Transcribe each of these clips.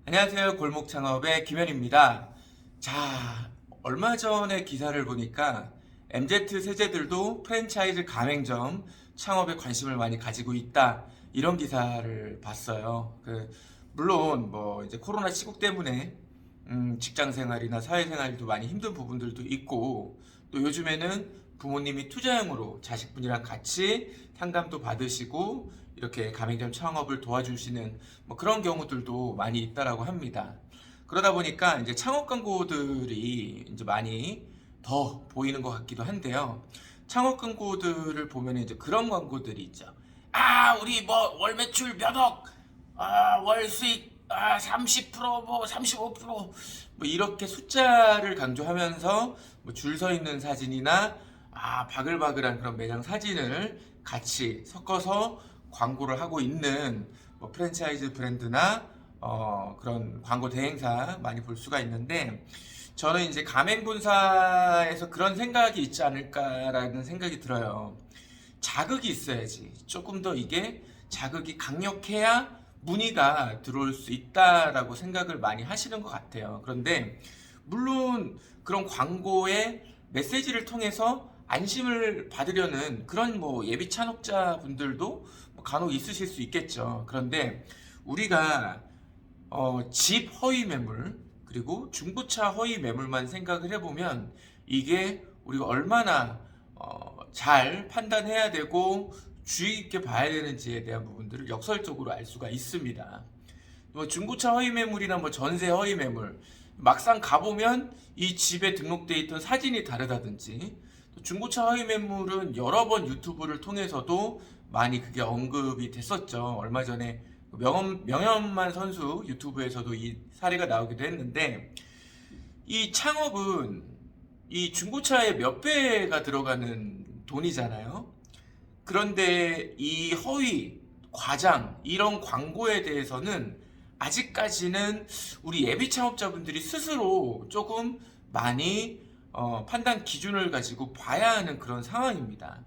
안녕하세요. 골목 창업의 김현입니다. 자, 얼마 전에 기사를 보니까 MZ 세대들도 프랜차이즈 가맹점 창업에 관심을 많이 가지고 있다. 이런 기사를 봤어요. 물론 뭐 이제 코로나 시국 때문에 직장 생활이나 사회 생활도 많이 힘든 부분들도 있고, 또 요즘에는 부모님이 투자형으로 자식분이랑 같이 상담도 받으시고 이렇게 가맹점 창업을 도와주시는 뭐 그런 경우들도 많이 있다라고 합니다. 그러다 보니까 이제 창업 광고들이 이제 많이 더 보이는 것 같기도 한데요. 창업 광고들을 보면 이제 그런 광고들이 있죠. 우리 뭐 월 매출 몇 억, 월 수익 30%, 뭐 35%, 뭐 이렇게 숫자를 강조하면서 뭐 줄 서 있는 사진이나 바글바글한 그런 매장 사진을 같이 섞어서 광고를 하고 있는 뭐 프랜차이즈 브랜드나 그런 광고 대행사 많이 볼 수가 있는데, 저는 이제 가맹본사에서 그런 생각이 있지 않을까라는 생각이 들어요. 자극이 있어야지. 조금 더 이게 자극이 강력해야 문의가 들어올 수 있다라고 생각을 많이 하시는 것 같아요. 그런데 물론 그런 광고의 메시지를 통해서 안심을 받으려는 그런 뭐 예비 창업자 분들도 뭐 간혹 있으실 수 있겠죠. 그런데 우리가 집 허위 매물 그리고 중고차 허위 매물만 생각을 해보면 이게 우리가 얼마나 잘 판단해야 되고 주의 깊게 봐야 되는지에 대한 부분들을 역설적으로 알 수가 있습니다. 뭐 중고차 허위 매물이나 뭐 전세 허위 매물, 막상 가보면 이 집에 등록돼 있던 사진이 다르다든지, 또 중고차 허위 매물은 여러 번 유튜브를 통해서도 많이 그게 언급이 됐었죠. 얼마 전에 명현만 선수 유튜브에서도 이 사례가 나오기도 했는데, 이 창업은 이 중고차의 몇 배가 들어가는 돈이잖아요. 그런데 이 허위, 과장, 이런 광고에 대해서는 아직까지는 우리 예비 창업자분들이 스스로 조금 많이 판단 기준을 가지고 봐야 하는 그런 상황입니다.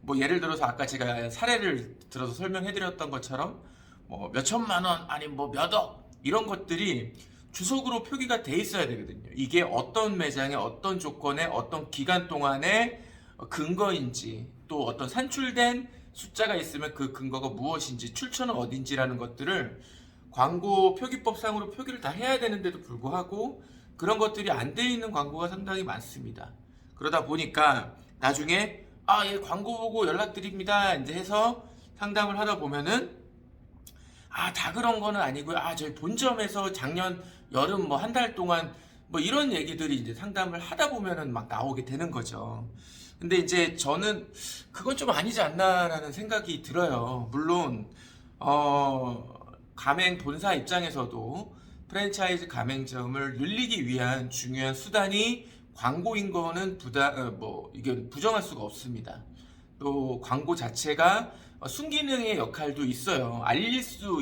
뭐 예를 들어서 아까 제가 사례를 들어서 설명해 드렸던 것처럼 뭐 몇천만 원 아니면 뭐 몇억 이런 것들이 주석으로 표기가 돼 있어야 되거든요. 이게 어떤 매장에 어떤 조건에 어떤 기간 동안에 근거인지, 또 어떤 산출된 숫자가 있으면 그 근거가 무엇인지, 출처는 어딘지라는 것들을 광고 표기법상으로 표기를 다 해야 되는데도 불구하고 그런 것들이 안 돼 있는 광고가 상당히 많습니다. 그러다 보니까 나중에 예, 광고 보고 연락드립니다 이제 해서 상담을 하다 보면은 다 그런 거는 아니고요. 저희 본점에서 작년 여름 뭐 한 달 동안 뭐 이런 얘기들이 이제 상담을 하다 보면은 막 나오게 되는 거죠. 근데 이제 저는 그건 좀 아니지 않나라는 생각이 들어요. 물론 가맹 본사 입장에서도 프랜차이즈 가맹점을 늘리기 위한 중요한 수단이 광고인 거는 이게 부정할 수가 없습니다. 또 광고 자체가 순기능의 역할도 있어요.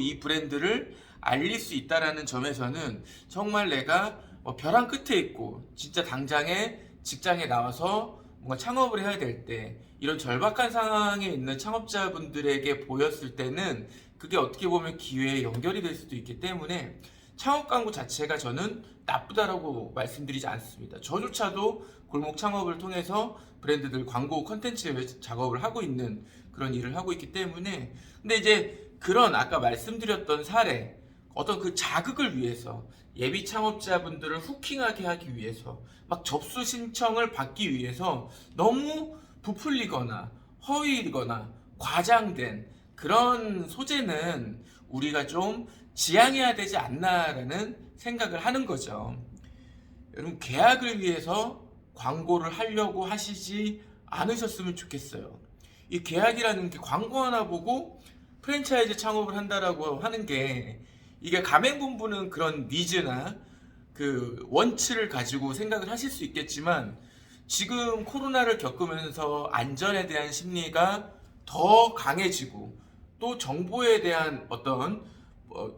이 브랜드를 알릴 수 있다라는 점에서는 정말 내가 벼랑 끝에 있고 진짜 당장에 직장에 나와서 뭔가 창업을 해야 될 때 이런 절박한 상황에 있는 창업자분들에게 보였을 때는 그게 어떻게 보면 기회에 연결이 될 수도 있기 때문에 창업 광고 자체가 저는 나쁘다라고 말씀드리지 않습니다. 저조차도 골목 창업을 통해서 브랜드들 광고 컨텐츠 작업을 하고 있는 그런 일을 하고 있기 때문에, 근데 이제 그런 아까 말씀드렸던 사례, 어떤 그 자극을 위해서 예비 창업자분들을 후킹하게 하기 위해서 막 접수 신청을 받기 위해서 너무 부풀리거나 허위거나 과장된 그런 소재는 우리가 좀 지양해야 되지 않나라는 생각을 하는 거죠. 여러분, 계약을 위해서 광고를 하려고 하시지 않으셨으면 좋겠어요. 이 계약이라는 게 광고 하나 보고 프랜차이즈 창업을 한다라고 하는 게, 이게 가맹본부는 그런 니즈나 그 원칙을 가지고 생각을 하실 수 있겠지만, 지금 코로나를 겪으면서 안전에 대한 심리가 더 강해지고 또 정보에 대한 어떤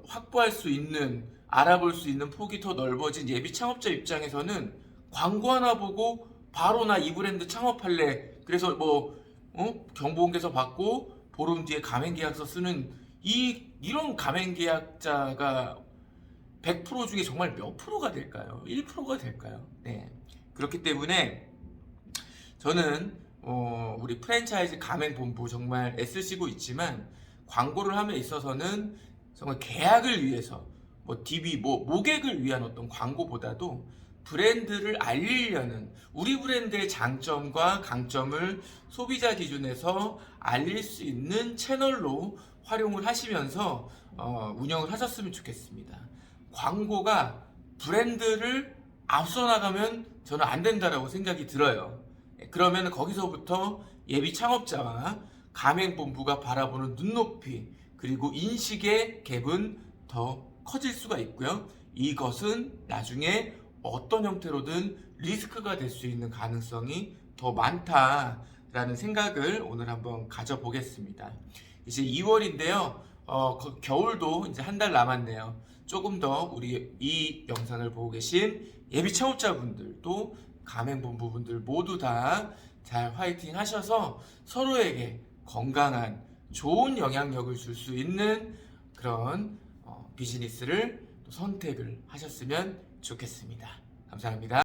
확보할 수 있는, 알아볼 수 있는 폭이 더 넓어진 예비 창업자 입장에서는 광고 하나 보고 바로 나 이 브랜드 창업할래, 그래서 경보응대서 받고 보름 뒤에 가맹계약서 쓰는 이런 가맹계약자가 100% 중에 정말 몇 프로가 될까요? 1%가 될까요? 네. 그렇기 때문에 저는 우리 프랜차이즈 가맹본부 정말 애쓰시고 있지만 광고를 함에 있어서는 정말 계약을 위해서 뭐 DB 모객을 위한 어떤 광고보다도 브랜드를 알리려는 우리 브랜드의 장점과 강점을 소비자 기준에서 알릴 수 있는 채널로 활용을 하시면서 운영을 하셨으면 좋겠습니다. 광고가 브랜드를 앞서 나가면 저는 안 된다라고 생각이 들어요. 그러면 거기서부터 예비 창업자와 가맹본부가 바라보는 눈높이 그리고 인식의 갭은 더 커질 수가 있고요. 이것은 나중에 어떤 형태로든 리스크가 될 수 있는 가능성이 더 많다라는 생각을 오늘 한번 가져보겠습니다. 이제 2월인데요. 겨울도 이제 한 달 남았네요. 조금 더 우리 이 영상을 보고 계신 예비 창업자분들도 가맹본부분들 모두 다 잘 화이팅 하셔서 서로에게 건강한 좋은 영향력을 줄 수 있는 그런 비즈니스를 선택을 하셨으면 좋겠습니다. 감사합니다.